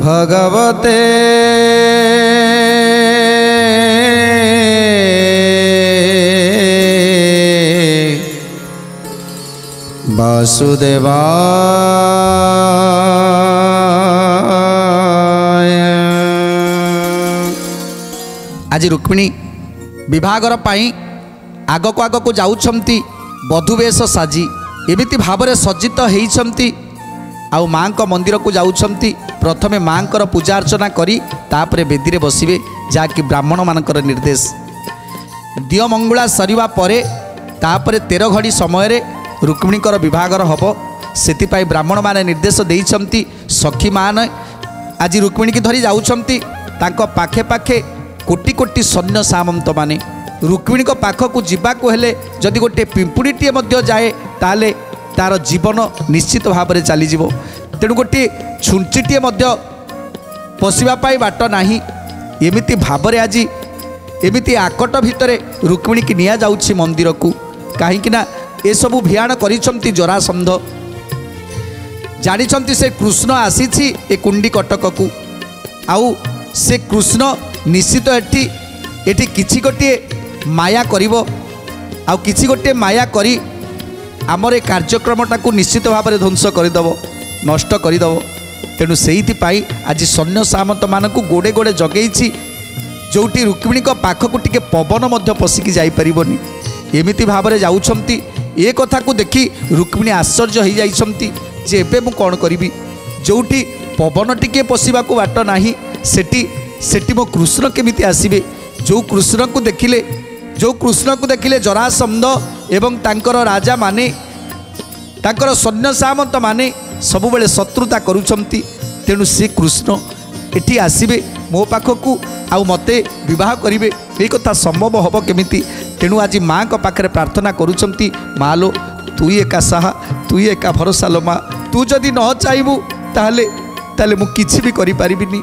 भगवते वासुदेवाय। आज रुक्मिणी विभागर पाई आगक आगक जाउछंती बधुवेश साजी एमिति भावरे सज्जित होइछंती। आउ माँ को मंदिर को जाउछंती प्रथमे माँ को पूजा अर्चना करी तापरे बेदी बसिबे जाकि ब्राह्मण मानकर निर्देश। दियो मंगुला सरिवा परे तापरे 13 घड़ी समय रुक्मिणीकर विभागर हब सेतिपाई ब्राह्मण माने निर्देश देइछंती। सखी मान आज रुक्मिणी की धरी जाउछंती तांको पाखे पाखे कोटी कोटी सैन्य सामंत माने रुक्मिणी को पाखक जीवाकू हेले जदि गोटे पिंपुड़ीटे मध्य जाए ताले तार जीवन निश्चित भाव में चली जीवो। तेणु गोटे छुंचीटे मध्य पशिबा पाई बाट नाही एमिति भाव में आज एमिति आकट भितर रुक्मिणी की निया जाउछि मंदिर को कहीं ना ए सबु भियाण करिसंती जरासंध जानिछंती से कृष्ण आसीछि ए कुंडी कटक को आउ से कृष्ण निश्चित एठी किछि गोटे माया करिवो आउ किछि गोटे माया करी आमर ए कार्यक्रमटा को निश्चित भाव में ध्वंस करदेव नष्ट करदेव। तेणु से आज सैन्य सामंत मान गोड़े गोड़े जगेइछि जोटी रुक्मिणी पाखक टिके पवन मध्य पशिकी जाइपारिबनी एमिति भाव में जाउछंती। ए कथा को देखी रुक्मिणी आश्चर्य हो जाइछंती जे एबे मु कोन करिबी जोटी पवन टिके पशिबाकू बाट नाही सेठी मो कृष्ण केमिति आसीबे। जो कृष्ण को देखिले जरासंध एवं तांकर राजा माने तांकर सैन्य सामंत माने सबुबेले शत्रुता करुछंती। तेणु से कृष्ण एठी आसीबे मो पाखकू आउ मते विवाह करिवे ए कथा संभव हबो केमिति। तेणु आज माँ को पाखरे प्रार्थना करुछंती माँ लो तु एका साहा तु एका भरोसा लो माँ तू जदि न चाहबू ताले मु किछि भी करि पारिबिनी।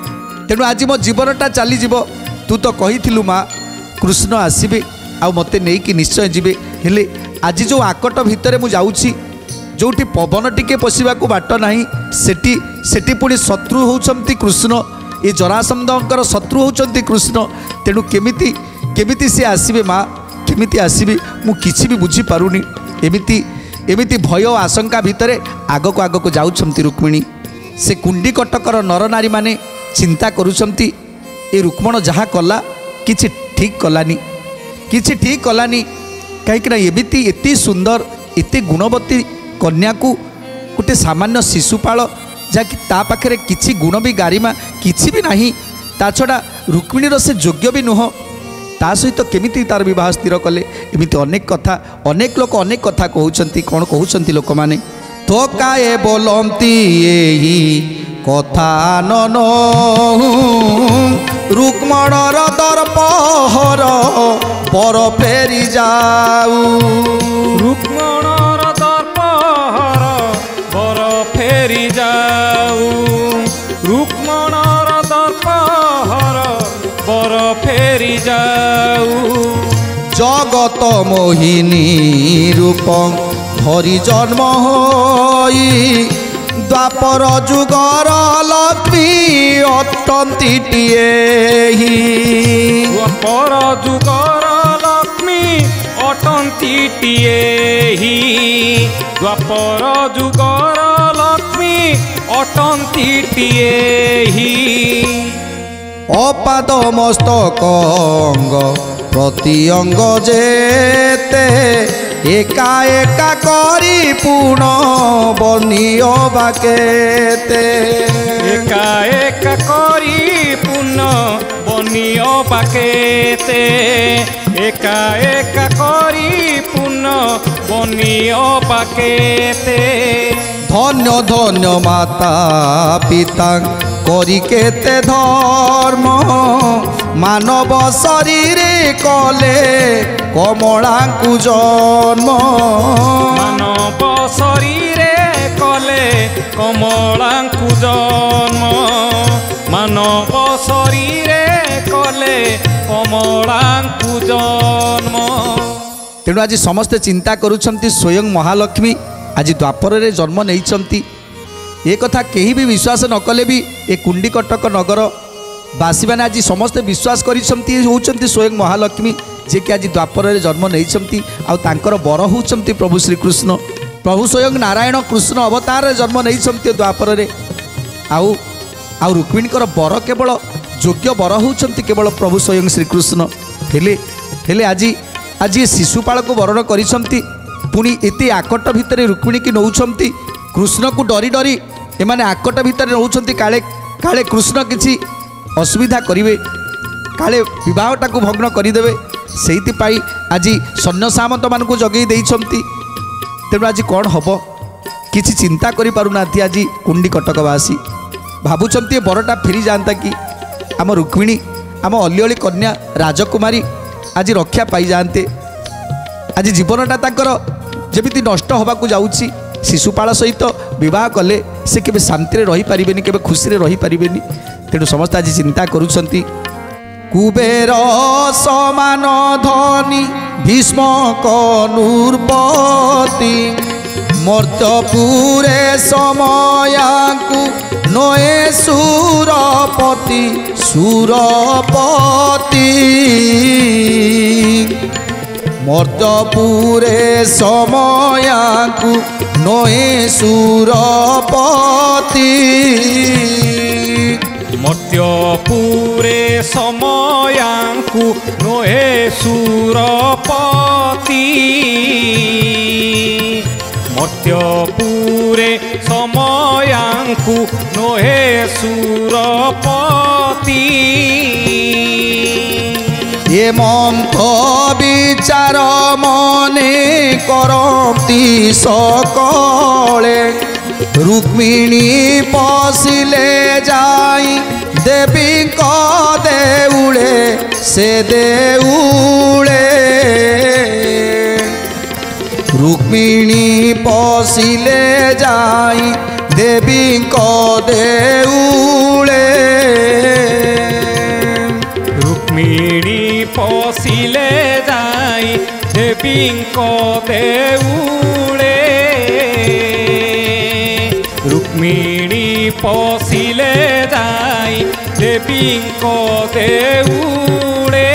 तेणु आज मो जीवनटा चली जीव तू तो कहिथिलु माँ कृष्ण आसीबे आउ मते नेकी निश्चय जीवे हेले आज जो आकट भितर मु जाउछि जोटी पवन टिके पशिबाकू बाट नाही सेठी पुणी शत्रु होउछंती कृष्ण ए जरासंधकर शत्रु होउछंती कृष्ण। तेणु केमिति से आसीबे माँ केमिति आसीबे मु किछि भी बुझी पारुनी एमिति भय आशंका भितर आगक आगक जाउछंती रुक्मिणी। से कुंडी कटकर नर नारी माने चिंता करुछंती ए रुक्मण जहाँ कला किछि ठीक कलानी कहीं एमिति एते सुंदर एते गुणवती कन्या को गोटे सामान्य शिशुपाल जहाँकि ता पाखे किछि गुण भी गारिमा किछि भी नाही ता छड़ा रुक्मिणीर से योग्य भी नुह ता सहित केमिति तार विवाह स्थिर कले एमिति अनेक कथा अनेक लोक अनेक कथा कहउछंती। कौन कहउछंती लोक माने तो काए बोलंती एही कथा नन रुक्मणर दर्पहर पर फेरी जाऊ रुक्मणर दर्पहर पर फेरी जाऊ रुक्मणर दर्पहर पर फेरी जाऊ जगत मोहिनी रूप धरी जन्म होई द्वापर जुगर लक्ष्मी अटंतीटिए द्वापर जुगर लक्ष्मी अटंतीटिए द्वापर जुगर लक्ष्मी अटंतीटिए अपाद मस्तक अंग प्रति अंग जेते एका एका करी पूर्ण बनिय बाकेते एका एका करी पूर्ण बनिय बाकेते एका एका करी पूर्ण बनिय बाकेते धन्य धन्य माता पिता करी केते धर्म मानव शरीर कले कमलांकु जन्म मानव शरीर कले कमलांकु जन्म मानव शरीर कले कमलांकु जन्म। तेणु आज समस्ते चिंता करुछंती स्वयं महालक्ष्मी आज द्वापर रे जन्म नहीं ये कथा कहीं भी विश्वास न कले भी ए कुंडीकटक नगर बासी मैंने आज समस्ते विश्वास करिसेंती होउचंती स्वयं महालक्ष्मी जे कि आज द्वापर रे जन्म नहीं आर बर होउचंती प्रभु श्रीकृष्ण प्रभु स्वयं नारायण कृष्ण अवतार रे जन्म नहीं द्वापर रे आउ रुक्मिणीकर बर केवल योग्य बर होउचंती केवल प्रभु स्वयं श्रीकृष्ण हेले आज ये शिशुपाल को वरण करिसेंती पुणी एते आकट भितर रुक्मिणी की नौछंती कृष्ण को डरी डरी एमाने आकट भितर नौछंती काले काले कृष्ण किछि असुविधा करिवे काले विवाहटा को भग्न करिदेवे सेइति पाई आज सैन्य सामंत मान को जगई देइछंती तेणु आज कौन हम किछि चिंता करि पारुना आज कुंडीकटकवासी भावुंट बरटा फेरी जाता कि आम रुक्मिणी आम अलिअली कन्या राजकुमारी आज रक्षा पाई जाते आज जीवनटा ताकर जेमिति नष्ट होबाकू जाउछि शिशुपाल सहित विवाह कले से केबे शांति रही पारिबेनी केबे खुशी रही पारिबेनी तेणु समस्त आज चिंता करुछंती कुबेर समान धनी भीष्म कनुर्पति मर्त्यपुरे समयाकु नये सुरपति मर्त्यपुरे समयाकु नये सुरपति मर्त्यपुरे समयाकु नये सुरपति मर्त्यपुरे समयाकु नये सुरपति ये मंथ विचार मने करती सकले रुक्मिणी पशिले जाई देवी को देउले से देउले रुक्मिणी पशिले जाई देवी को देउले रुक्मिणी पशिले जाई देवी को देउले रुक्मिणी पशिले जाई देवी को देउले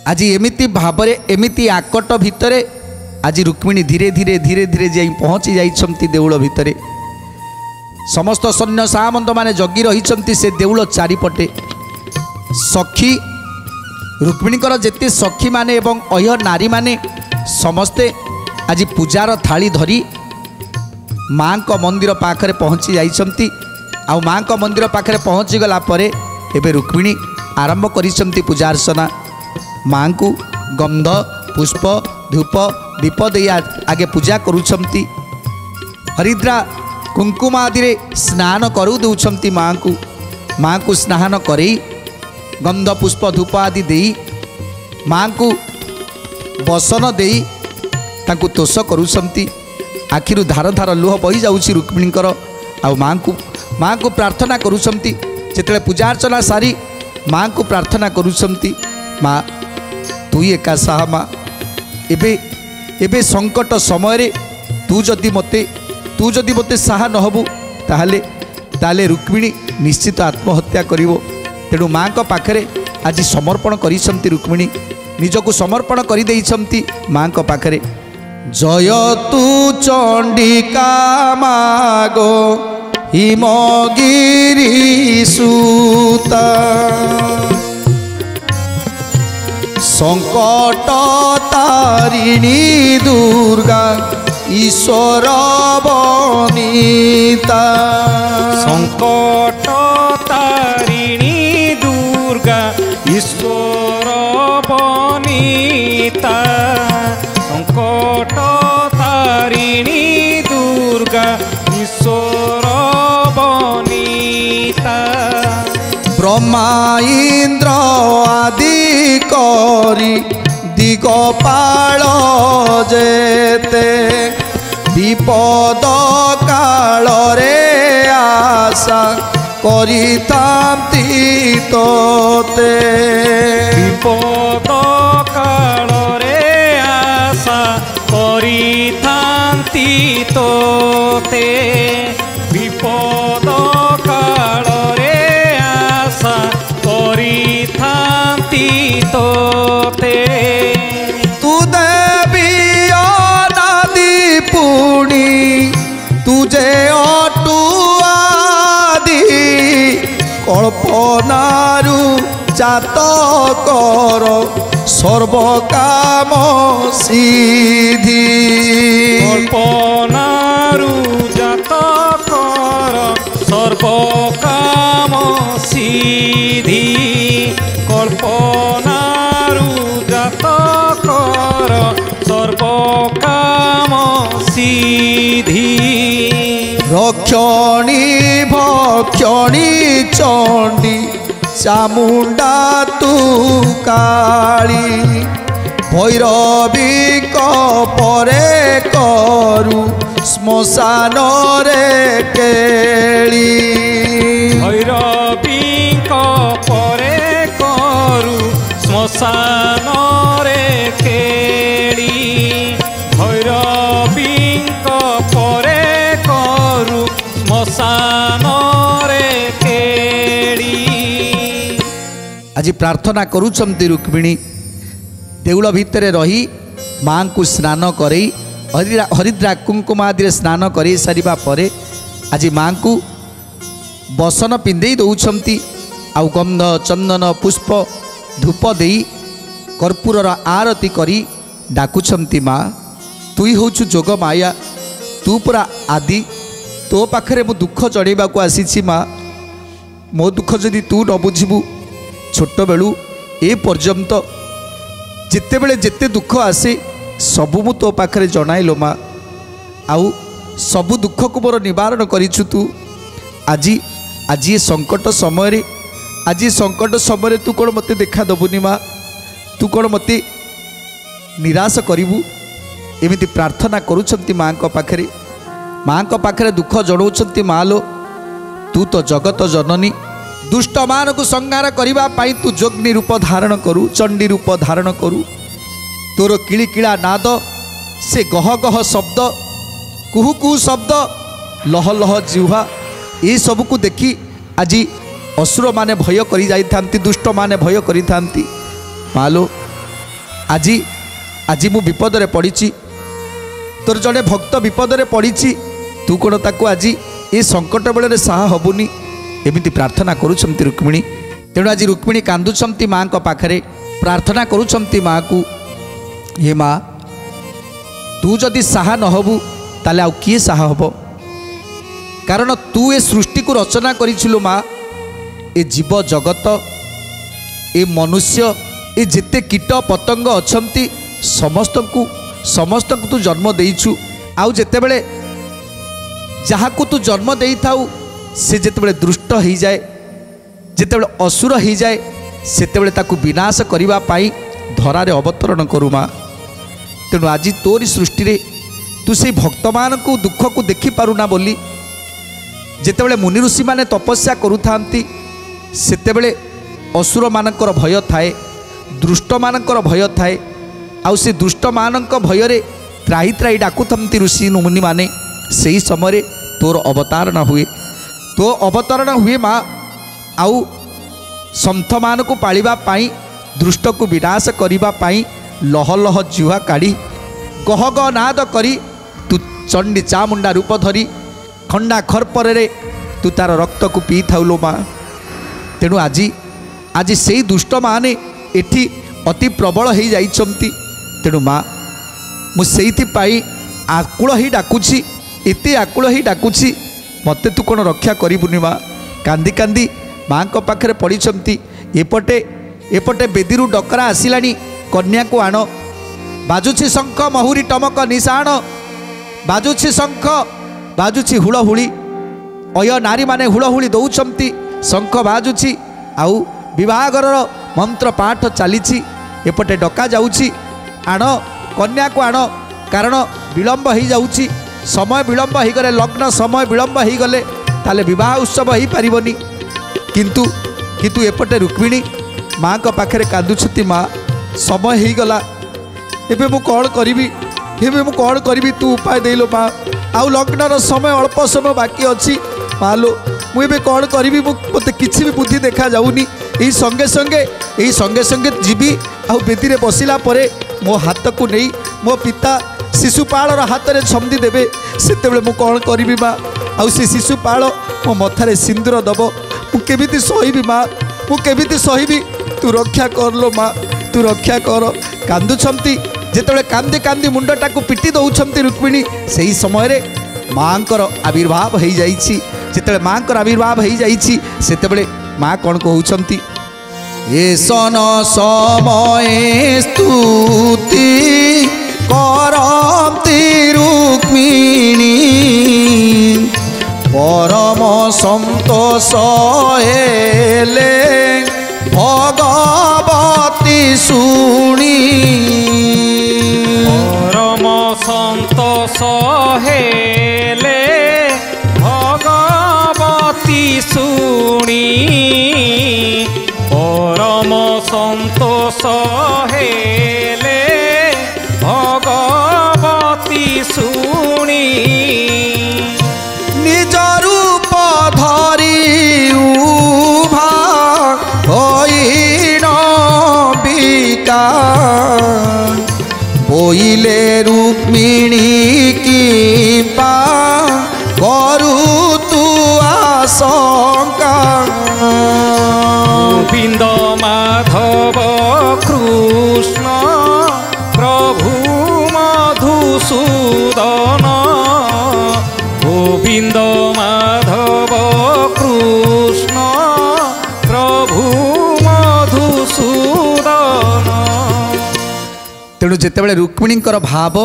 आज एमिति भावरे एमिति आकट भितरे आज रुक्मिणी धीरे धीरे धीरे धीरे जाई पहुँची जाइछंती देउल भितरे समस्त सैन्य सामंत माने जगी रही से देउल चारिपटे सखी रुक्मिणीकर जेते सखी माने एवं अह्य नारी माने समस्ते आज पूजार थाली धरी माँ को मंदिर पाखरे पहुँची जाइछंती आ माँ को मंदिर पाखरे पहुँची गला परे एबे रुक्मिणी आरंभ करिसंती पूजा अर्चना माँ को गंध पुष्प धूप दीप दे आगे पूजा करुछंती हरिद्रा कुंकुम आदि रे स्नान करू दउछंती माँ को स्नान करे गंध पुष्प धूप आदि देई माँ को बसन देई तांकु तोष करुछंती आखिरु धार धार लुह बही जाउछि रुक्मिणीकर आ माँ को प्रार्थना करुछंती जेतेले पूजा अर्चना सारी माँ को प्रार्थना करुछंती माँ तु एका साहा माँ एबे संकट समय रे तू जदि मते साहा न हबु ताले रुक्मिणी निश्चित आत्महत्या करिवो तेणु माँ को पाखरे आज समर्पण करिसंती रुक्मिणी निजको समर्पण करि देइसंती माँ को पाखरे जय तू चंडिका मागो हिमगिरी सुता संकट तारिणी दुर्गा ईश्वर बनीता संकट तारिणी दुर्गा ईश्वर बनीता संकट तारिणी दुर्गा ईश्वर बनीता ब्रह्मा इंद्र आदि करी दिगपाल जेते विपद काल रे आशा करितांती तोते विपद काल रे आशा କରିଥାନ୍ତି ତୋତେ ବିପଦ କାଳରେ ଆଶା କରିଥାନ୍ତି ତୋତେ तू देवी अनादि पुणी तुझे अटुआदि कल्पनारु जात कर सर्वकाम सिद्धि କଳ୍ପନାରୁ ଜାତ କର ସର୍ବକାମ ସିଦ୍ଧି କଳ୍ପନାରୁ ଜାତ କର ସର୍ବକାମ ସିଦ୍ଧି रक्षणी भक्षणी चंडी चामुंडा तू काली भैरवी परे करू श्मशान रे केली ଭୈରବୀଙ୍କ ପରେ କରୁ ଶ୍ମଶାନରେ କେଳି ଭୈରବୀଙ୍କ ପରେ କରୁ ଶ୍ମଶାନରେ କେଳି आज प्रार्थना करुछंती रुक्मिणी देउल भितर रही माँ को स्नान करई हरिद्रा कुंकुम आदि स्नान कर सारिबा परे आज माँ को बसन पिंधे दौरान आउ गंध चंदन पुष्प धूप दे कर्पूर आरती करी डाकुछंती माँ तुई होचु जोग माया तू पुरा आदि तो पाखरे मो दुख जड़ेबा को आसीछि माँ मो दुख जदि तू न बुझिबू छोट बेलू ए पर्यंत जिते बेले जिते दुख आसे सबू मु तो पाखरे जनाइलो माँ आउ सबू दुख को मोर निवारण करिछु तू आज आज ये संकट समय आज संकट समय तू कौन मते देखा दबुनी माँ तू कौन मते निराश करिबू एमिति प्रार्थना करुछंती माँ को पाखरे दुख जणाउछंती माँ लो तू तो जगत जननी दुष्ट मान को संहार करिबा पाई तू जोग्नि रूप धारण करू चंडी रूप धारण करू तोर किलिकिला नाद से गह गह शब्द कुहू कुहू शब्द लह लह जिह्वा ये सब को देखी आज असुर माने भय करी जाई थांती दुष्ट माने भय करी थांती मालो आज आज मु विपद रे पड़ीची तोर जड़े भक्त विपद रे पड़ीची तू कौन ताको आज ये संकट बेले साहा हबुनी एमिति प्रार्थना करुछंती रुक्मिणी तेणु आज रुक्मिणी कांदुछंती माँ को पाखरे प्रार्थना करुछंती माँ को हे माँ तू जदि साहा न हबु ताले आउ किए साहा हब कारण तू ए सृष्टि को रचना करिछुलो माँ ए जीव जगत ए मनुष्य ए जेते कीट पतंग अछंती समस्त को तू जन्म देइछु आउ जेतेबेले जहाकू तू जन्म देई थाउ से जेतेबेले दुष्ट हो जाए जेतेबेले असुर हो जाए सेतेबेले ताकू विनाश करिबा पाई धरारे अवतरण करू माँ तेणु आज तोरी सृष्टि रे तू से भक्त मान को दुख को देखि पारुना बोली जेतेबेले मुनि ऋषि माने तपस्या करुथांती सेतेबेले असुर मानकर भय थाए दुष्ट मानकर भय थाए आउ से दुष्ट मानक भय रे त्राही त्राही डाकुथंती ऋषि मुनि माने सही समय तोर अवतारण हुए तो अवतरण हुए माँ आउ सन्थ मान को पालिबा पाई दुष्ट को विनाश करिबा पाई लह लह जुहा काढ़ी गह गह नाद करी तू चंडी चामुंडा रूप धरी खंडा खरपर रे तू तार रक्त को पी थाउलो माँ तेणु आज से दुष्ट माने एठी अति प्रबल हो जाइछंती तेणु माँ मुझे आकुल ही डाकुची एते आकुल ही डाकुची मते तू कौन रक्षा करिबुनी माँ कांदी कांदी माँ को पाखरे पड़ीछंती एपटे एपटे बेदीरू डकरा आसिलानी कन्या को आण बाजुछि शंख महुरी टमक निशाण बाजुछि शंख बाजुछि हुलहुली अय नारी माने हुलहुली दौछंती शंख बाजुछि आउ विवाहघर मंत्र पाठ चलीछि एपटे डका जाउछि आण कन्या को आण कारण विलंब हो जाउछि समय विलंब हो गले लग्न समय विलंब हो गले ताले विवाह उत्सव हो पारिबनी किंतु किंतु एपटे रुक्मिणी माँ को पाखरे कांदुछती माँ समय हो गला एबे मु कौन करी ଏବେ ମୁଁ କ'ଣ କରିବି ତୁ ଉପାୟ ଦେଇଲୋ ମା। ଆଉ ଲଗ୍ନର ସମୟ ଅଳ୍ପ ସମୟ ବାକି ଅଛି ମାଲୋ, ମୁଁ ଏବେ କ'ଣ କରିବି ମୋତେ କିଛି ବି ବୁଦ୍ଧି ଦେଖାଯାଉନି। ଏଇ ସଙ୍ଗେ ସଙ୍ଗେ ଯିବି ଆଉ ବେଦୀରେ ବସିଲା ପରେ ମୋ ହାତକୁ ନେଇ ମୋ ପିତା ଶିଶୁପାଳର ହାତରେ ଛନ୍ଦି ଦେବେ, ସେତେବେଳେ ମୁଁ କ'ଣ କରିବି ମା। ଆଉ ସେ ଶିଶୁପାଳ ମୋ ମଥାରେ ସିନ୍ଦୁର ଦେବ, ମୁଁ କେମିତି ସହିବି ମା, ମୁଁ କେମିତି ସହିବି। ତୁ ରକ୍ଷା କରଲୋ ମା, ତୁ ରକ୍ଷା କର। କାନ୍ଦୁଛନ୍ତି ଯେତେବେଳେ କାନ୍ଦି କାନ୍ଦି ମୁଣ୍ଡଟାକୁ ପିଟି ଦେଉଛନ୍ତି ରୁକ୍ମିଣୀ, ସେହି ସମୟରେ ମାଙ୍କର ଆବିର୍ଭାବ ହୋଇଯାଇଛି। ଯେତେବେଳେ ମାଙ୍କର ଆବିର୍ଭାବ ହୋଇଯାଇଛି ସେତେବେଳେ ମା କ'ଣ କହୁଛନ୍ତି, ଏ ସନ ସମୟେ ସ୍ତୁତି କରନ୍ତି ରୁକ୍ମିଣୀ, ପରମ ସନ୍ତୋଷ ହେଲେ ଭଗବତୀ ଶୁଣି। ପରମ ସନ୍ତୋଷ ହେଲେ ଭଗବତୀ ଶୁଣି, ପରମ ସନ୍ତୋଷ ହେଲେ ଭଗବତୀ ଶୁଣି। ନିଜ ରୂପ ଧରି ଉଭା ହୋଇନ ବିକା, ବୋଇଲେ ରୁକ୍ମିଣୀ କିମ୍ବା କରୁ ତୁ ଆଶଙ୍କା। গোবিন্দ মাধব কৃষ্ণ প্রভু মধুসূদন, গোবিন্দ মাধব কৃষ্ণ প্রভু মধুসূদন। ତେଣୁ ଯେତେବେଳେ ରୁକ୍ମିଣୀଙ୍କର ଭାବ,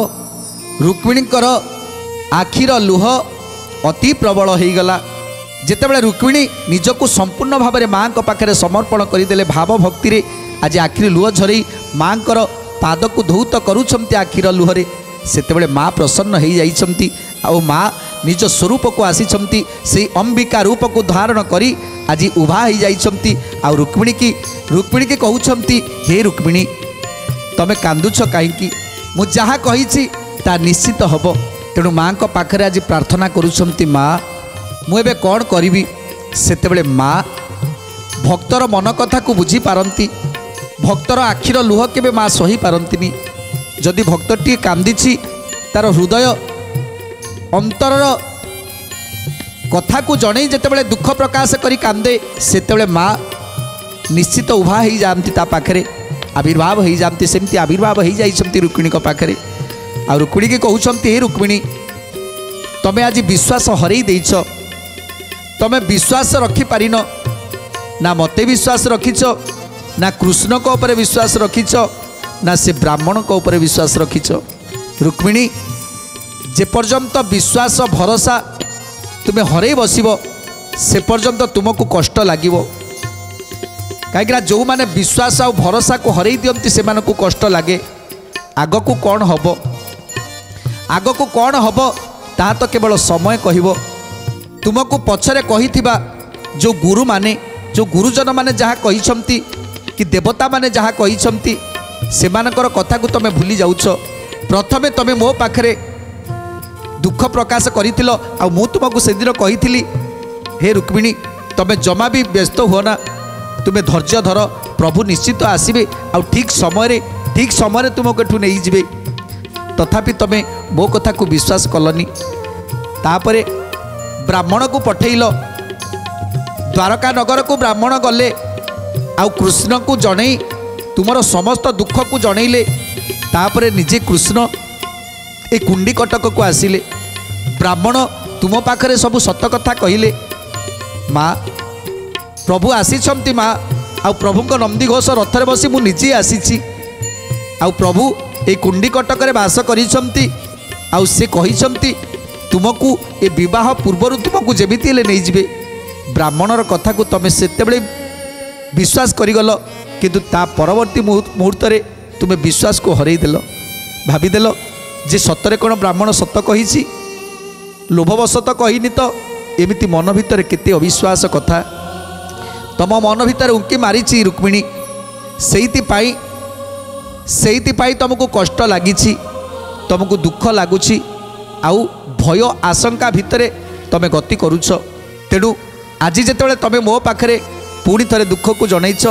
ରୁକ୍ମିଣୀଙ୍କର ଆଖିର ଲୁହ ଅତି ପ୍ରବଳ ହୋଇଗଲା। ଯେତେବେଳେ ରୁକ୍ମିଣୀ ନିଜକୁ ସମ୍ପୂର୍ଣ୍ଣ ଭାବରେ ମାଙ୍କ ପାଖରେ ସମର୍ପଣ କରିଦେଲେ ଭାବ ଭକ୍ତିରେ, ଆଜି ଆଖିରୁ ଲୁହ ଝରେଇ ମାଙ୍କର ପାଦକୁ ଧୌତ କରୁଛନ୍ତି ଆଖିର ଲୁହରେ, ସେତେବେଳେ ମା ପ୍ରସନ୍ନ ହୋଇଯାଇଛନ୍ତି। ଆଉ ମା ନିଜ ସ୍ୱରୂପକୁ ଆସିଛନ୍ତି, ସେଇ ଅମ୍ବିକା ରୂପକୁ ଧାରଣ କରି ଆଜି ଉଭା ହୋଇଯାଇଛନ୍ତି। ଆଉ ରୁକ୍ମିଣୀକି କହୁଛନ୍ତି, ହେ ରୁକ୍ମିଣୀ ତମେ କାନ୍ଦୁଛ କାହିଁକି? ମୁଁ ଯାହା କହିଛି ତାହା ନିଶ୍ଚିତ ହେବ। ତେଣୁ ମାଙ୍କ ପାଖରେ ଆଜି ପ୍ରାର୍ଥନା କରୁଛନ୍ତି, ମା ମୁଁ ଏବେ କ'ଣ କରିବି? ସେତେବେଳେ ମା ଭକ୍ତର ମନ କଥାକୁ ବୁଝିପାରନ୍ତି, ଭକ୍ତର ଆଖିର ଲୁହ କେବେ ମା ସହିପାରନ୍ତିନି। ଯଦି ଭକ୍ତଟିଏ କାନ୍ଦିଛି, ତାର ହୃଦୟ ଅନ୍ତରର କଥାକୁ ଜଣେଇ ଯେତେବେଳେ ଦୁଃଖ ପ୍ରକାଶ କରି କାନ୍ଦେ, ସେତେବେଳେ ମା ନିଶ୍ଚିତ ଉଭା ହୋଇଯାଆନ୍ତି ତା ପାଖରେ, ଆବିର୍ଭାବ ହୋଇଯାଆନ୍ତି। ସେମିତି ଆବିର୍ଭାବ ହୋଇଯାଇଛନ୍ତି ରୁକ୍ମିଣୀଙ୍କ ପାଖରେ। ଆଉ ରୁକ୍ମିଣୀକି କହୁଛନ୍ତି, ହେ ରୁକ୍ମିଣୀ ତମେ ଆଜି ବିଶ୍ୱାସ ହରେଇ ଦେଇଛ, ତମେ ବିଶ୍ୱାସ ରଖିପାରିନ, ନା ମୋତେ ବିଶ୍ୱାସ ରଖିଛ, ନା କୃଷ୍ଣଙ୍କ ଉପରେ ବିଶ୍ୱାସ ରଖିଛ, ନା ସେ ବ୍ରାହ୍ମଣଙ୍କ ଉପରେ ବିଶ୍ୱାସ ରଖିଛ। ରୁକ୍ମିଣୀ ଯେ ପର୍ଯ୍ୟନ୍ତ ବିଶ୍ୱାସ ଭରସା ତୁମେ ହରେଇ ବସିବ, ସେ ପର୍ଯ୍ୟନ୍ତ ତୁମକୁ କଷ୍ଟ ଲାଗିବ। କାହିଁକିନା ଯେଉଁମାନେ ବିଶ୍ୱାସ ଆଉ ଭରସାକୁ ହରେଇ ଦିଅନ୍ତି ସେମାନଙ୍କୁ କଷ୍ଟ ଲାଗେ। ଆଗକୁ କ'ଣ ହେବ, ଆଗକୁ କ'ଣ ହେବ ତାହା ତ କେବଳ ସମୟ କହିବ। ତୁମକୁ ପଛରେ କହିଥିବା ଯେଉଁ ଗୁରୁମାନେ, ଯେଉଁ ଗୁରୁଜନମାନେ ଯାହା କହିଛନ୍ତି, କି ଦେବତାମାନେ ଯାହା କହିଛନ୍ତି, ସେମାନଙ୍କର କଥାକୁ ତୁମେ ଭୁଲି ଯାଉଛ। ପ୍ରଥମେ ତୁମେ ମୋ ପାଖରେ ଦୁଃଖ ପ୍ରକାଶ କରିଥିଲ, ଆଉ ମୁଁ ତୁମକୁ ସେଦିନ କହିଥିଲି, ହେ ରୁକ୍ମିଣୀ ତୁମେ ଜମା ବି ବ୍ୟସ୍ତ ହୁଅ ନା, ତୁମେ ଧୈର୍ଯ୍ୟ ଧର, ପ୍ରଭୁ ନିଶ୍ଚିତ ଆସିବେ ଆଉ ଠିକ୍ ସମୟରେ ତୁମକୁ ଏଠୁ ନେଇଯିବେ। ତଥାପି ତୁମେ ମୋ କଥାକୁ ବିଶ୍ୱାସ କଲନି। ତାପରେ ବ୍ରାହ୍ମଣକୁ ପଠେଇଲ, ଦ୍ୱାରକା ନଗରକୁ ବ୍ରାହ୍ମଣ ଗଲେ, ଆଉ କୃଷ୍ଣଙ୍କୁ ଜଣେଇ ତୁମର ସମସ୍ତ ଦୁଃଖକୁ ଜଣେଇଲେ। ତାପରେ ନିଜେ କୃଷ୍ଣ ଏ କୁଣ୍ଡି କଟକକୁ ଆସିଲେ। ବ୍ରାହ୍ମଣ ତୁମ ପାଖରେ ସବୁ ସତ କଥା କହିଲେ। ମା ପ୍ରଭୁ ଆସିଛନ୍ତି ମା, ଆଉ ପ୍ରଭୁଙ୍କ ନନ୍ଦିଘୋଷ ରଥରେ ବସି ମୁଁ ନିଜେ ଆସିଛି। ଆଉ ପ୍ରଭୁ এই କୁଣ୍ଡି କଟକରେ ବାସ କରିଛନ୍ତି। ଆଉ ସେ କହିଛନ୍ତି ତୁମକୁ ଏ ବିବାହ ପୂର୍ବରୁ ତୁମକୁ ଯେମିତି ହେଲେ ନେଇଯିବେ। ବ୍ରାହ୍ମଣର କଥାକୁ ତୁମେ ସେତେବେଳେ ବିଶ୍ୱାସ କରିଗଲ, କିନ୍ତୁ ତା ପରବର୍ତ୍ତୀ ମୁହୂର୍ତ୍ତରେ ତୁମେ ବିଶ୍ୱାସକୁ ହରେଇଦେଲ। ଭାବିଦେଲ ଯେ ସତରେ କ'ଣ ବ୍ରାହ୍ମଣ ସତ କହିଛି, ଲୋଭବଶତଃ କହିନି ତ। ଏମିତି ମନ ଭିତରେ କେତେ ଅବିଶ୍ୱାସ କଥା ତମ ମନ ଭିତରେ ଉଙ୍କି ମାରିଛି ରୁକ୍ମିଣୀ। ସେଇଥିପାଇଁ ତୁମକୁ କଷ୍ଟ ଲାଗିଛି। तुमको दुख लगुच आउ भय आशंका भितर तुम गति करुच तेणु आज जिते तुम मो पाखे पुणी थे दुख को जनईच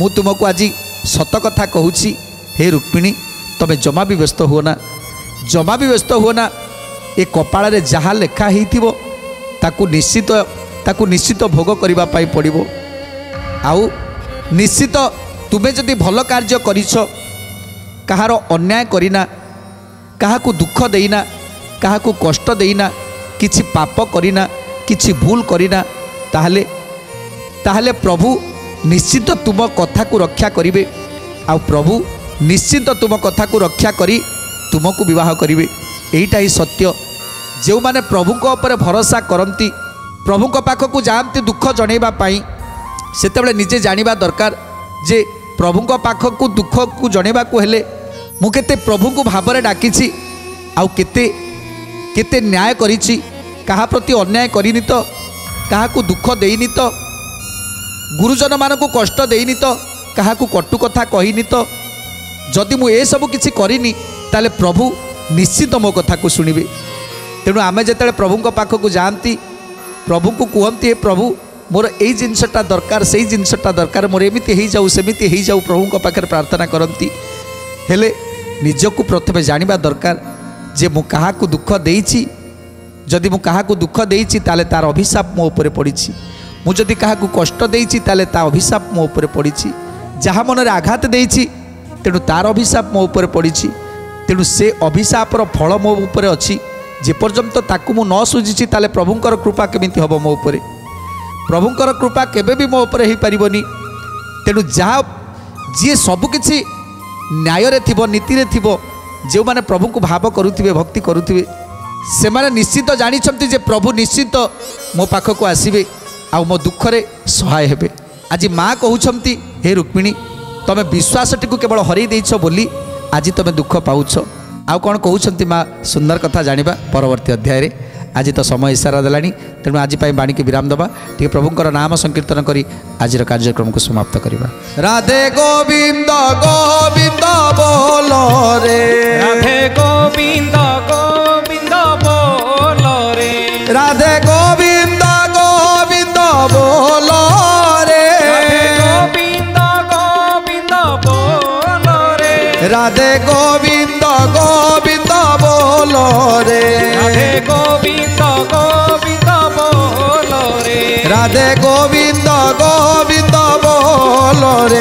मु तुमको आज सत कथा कहूँ हे रुक्मिणी तुम जमा भी व्यस्त हुओना जमा भी व्यस्त हुओना ए कपाल जहाँ लेखा हो ताकू निश्चित भोग करने पड़ो आउ निश्चित तुम्हें जदि भल कार्य करिछ कहार अन्याय करिना काहाकू दुख देना काहाकू कष्ट देना किछि पाप करिना किछि भूल करिना ताहले ताहले प्रभु निश्चित तुम कथा को रक्षा करिवे आ प्रभु निश्चित तुम कथा को रक्षा करी तुमको विवाह करिवे। एईटा ही सत्य जो माने प्रभु को ऊपर भरोसा करती प्रभु को पाखक जाती दुख जनइबा पाई सेतेबेले निजे जानिबा दरकार जे प्रभु को पाखक दुख को जनइबा को हेले मु केते प्रभु को भावरे डाकिछि आउ केते केते न्याय करिछि कहा प्रति अन्याय करिनि तो काहाकू दुख देइनि तो गुरुजन मानकू कष्ट देइनि तो काहाकू कटु कथा कहिनि तो जदि मु ए सब किछि करिनि ताले प्रभु निश्चित मो कथा को सुनिबे। तेणु आमे जेतेबेले प्रभु को पाखक जाती प्रभु को कहती प्रभु मोर यही जिनसटा दरकार से जिनसटा दरकार मोर एमती हो जाऊ सेमती हो जाऊ प्रभु को पाखे प्रार्थना करती हेले निजको प्रथमे जानिबा दरकार जे मु काहाकू दुख देइछि जदि मु काहाकू दुख देइछि ताले तार अभिशाप मो उपरे पड़िछि मु जदि काहाकू कष्ट देइछि ताले ता अभिशाप मो उपरे पड़िछि जहाँ मन रे आघात देइछि तेणु तार अभिशाप मो उपरे पड़िछि तेणु से अभिशापर फल मो उपरे अछि जे पर्यंत ताकू मु न सुझिछि ताले प्रभुंकर कृपा केमिति हबो मो उपरे प्रभुंकर कृपा केबे भी मो उपरे ही पारिबनी। तेणु जहाँ जी सबकिछि न्याय रे थिबो नीति रे थिबो जो माने प्रभु को भाव करुथिबे भक्ति करुथिबे से माने निश्चित जानिछंती जे प्रभु निश्चित मो पाखक आसीबे आ मो दुख रे सहाय हेबे। आज माँ कहउछंती हे रुक्मिणी तमे विश्वासटी को केवल हरई देइछ बोली आज तमे दुख पाउछ आउ कौन कहउछंती माँ सुंदर कथा जानिबा परवर्ती अध्याय रे। आज तो समय इशारा देलानी तेणु आज बाणी के विराम दबा टे प्रभुंकर नाम संकीर्तन करी आज कार्यक्रम को समाप्त करिबा। राधे गोविंद गोविंद बोलो रे राधे गोविंद गोविंद बोलो रे राधे गोविंद गोविंद बोलो रे राधे गोविंद गोविंद बोलो रे राधे गोविंद गोविंद बोलो रे राधे गोविंद गोविंद बोलो रे